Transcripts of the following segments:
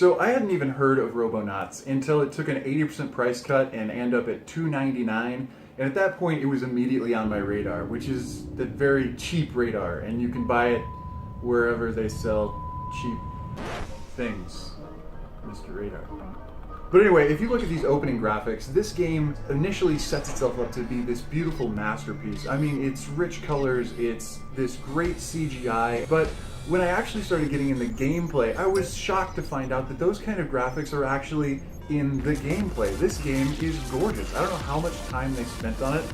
So I hadn't even heard of Robonauts until it took an 80% price cut and ended up at $2.99. And at that point, it was immediately on my radar, which is the very cheap radar, and you can buy it wherever they sell cheap things, Mr. Radar. But anyway, if you look at these opening graphics, this game initially sets itself up to be this beautiful masterpiece. I mean, it's rich colors, it's this great CGI, but when I actually started getting into gameplay, I was shocked to find out that those kind of graphics are actually in the gameplay. This game is gorgeous. I don't know how much time they spent on it,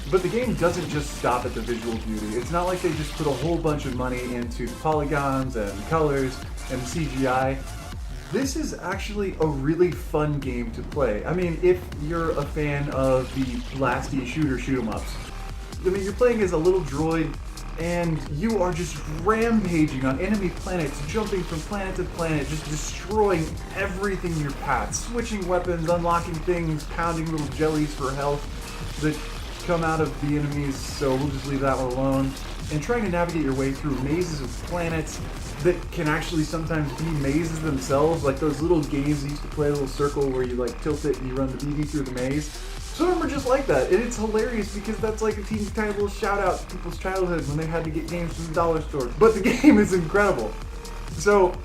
but the game doesn't just stop at the visual beauty. It's not like they just put a whole bunch of money into the polygons and the colors and the CGI. This is actually a really fun game to play. I mean, if you're a fan of the blasty shooter shoot-em-ups, I mean, you're playing as a little droid and you are just rampaging on enemy planets, jumping from planet to planet, just destroying everything in your path, switching weapons, unlocking things, pounding little jellies for health that come out of the enemies, so we'll just leave that one alone, and trying to navigate your way through mazes of planets that can actually sometimes be mazes themselves, like those little games you used to play, a little circle where you like tilt it and you run the BB through the maze. Some of them are just like that, and it's hilarious because that's like a teeny tiny little shout out to people's childhood when they had to get games from the dollar store. But the game is incredible. So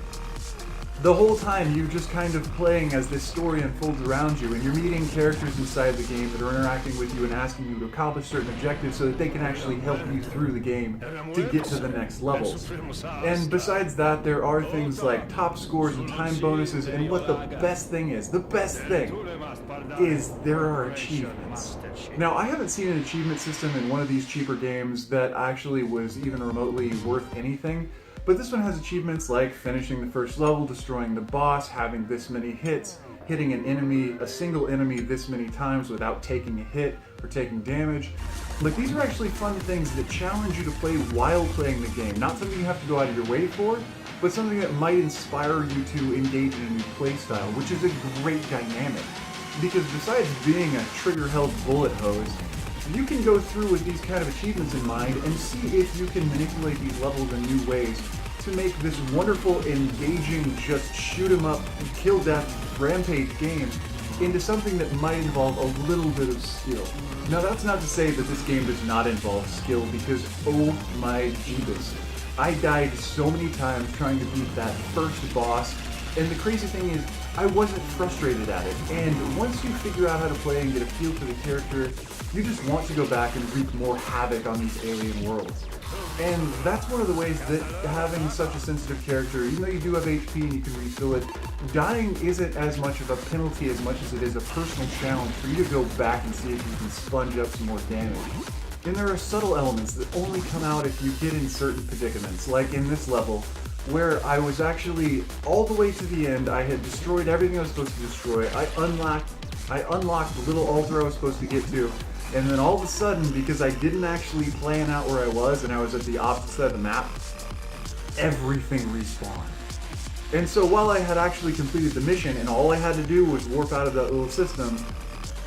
the whole time you're just kind of playing as this story unfolds around you, and you're meeting characters inside the game that are interacting with you and asking you to accomplish certain objectives so that they can actually help you through the game to get to the next levels. And besides that, there are things like top scores and time bonuses, and what the best thing is there are achievements. Now, I haven't seen an achievement system in one of these cheaper games that actually was even remotely worth anything. But this one has achievements like finishing the first level, destroying the boss, having this many hits, hitting an enemy, a single enemy this many times without taking a hit or taking damage. Like, these are actually fun things that challenge you to play while playing the game. Not something you have to go out of your way for, but something that might inspire you to engage in a new playstyle, which is a great dynamic. Because besides being a trigger-held bullet hose, you can go through with these kind of achievements in mind and see if you can manipulate these levels in new ways to make this wonderful, engaging, just shoot 'em up, kill death, rampage game into something that might involve a little bit of skill. Now, that's not to say that this game does not involve skill, because oh my jeebus, I died so many times trying to beat that first boss, and the crazy thing is, I wasn't frustrated at it. And once you figure out how to play and get a feel for the character, you just want to go back and wreak more havoc on these alien worlds. And that's one of the ways that having such a sensitive character, even though you do have HP and you can refill it, dying isn't as much of a penalty as much as it is a personal challenge for you to go back and see if you can sponge up some more damage. And there are subtle elements that only come out if you get in certain predicaments, like in this level, where I was actually all the way to the end. I had destroyed everything I was supposed to destroy. I unlocked the little altar I was supposed to get to, and then all of a sudden, because I didn't actually plan out where I was and I was at the opposite side of the map, everything respawned. And so while I had actually completed the mission and all I had to do was warp out of that little system,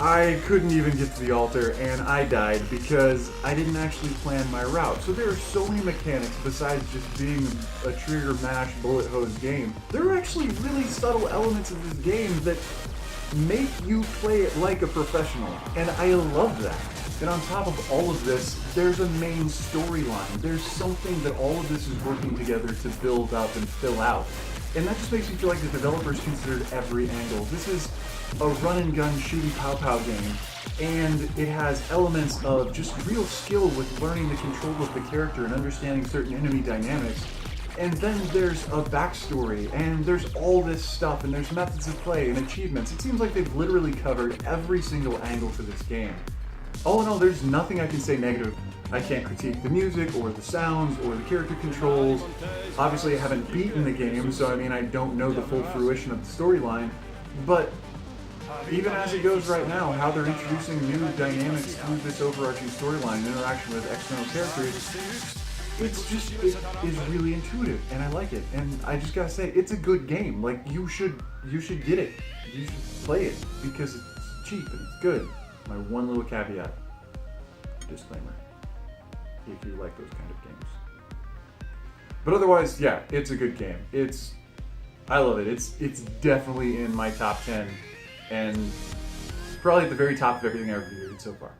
I couldn't even get to the altar and I died because I didn't actually plan my route. So there are so many mechanics besides just being a trigger mash bullet hose game. There are actually really subtle elements of this game that make you play it like a professional, and I love that. And on top of all of this, there's a main storyline. There's something that all of this is working together to build up and fill out. And that just makes me feel like the developers considered every angle. This is a run-and-gun shooty pow-pow game, and it has elements of just real skill with learning the control of the character and understanding certain enemy dynamics. And then there's a backstory, and there's all this stuff, and there's methods of play and achievements. It seems like they've literally covered every single angle to this game. All in all, there's nothing I can say negative. I can't critique the music, or the sounds, or the character controls. Obviously, I haven't beaten the game, so I mean, I don't know the full fruition of the storyline. But even as it goes right now, how they're introducing new dynamics through this overarching storyline and interaction with external characters, it is really intuitive, and I like it. And I just gotta say, it's a good game. Like, you should get it. You should play it because it's cheap and it's good. My one little caveat, disclaimer, if you like those kind of games. But otherwise, yeah, it's a good game. It's I love it. It's definitely in my top 10, and probably at the very top of everything I've reviewed so far.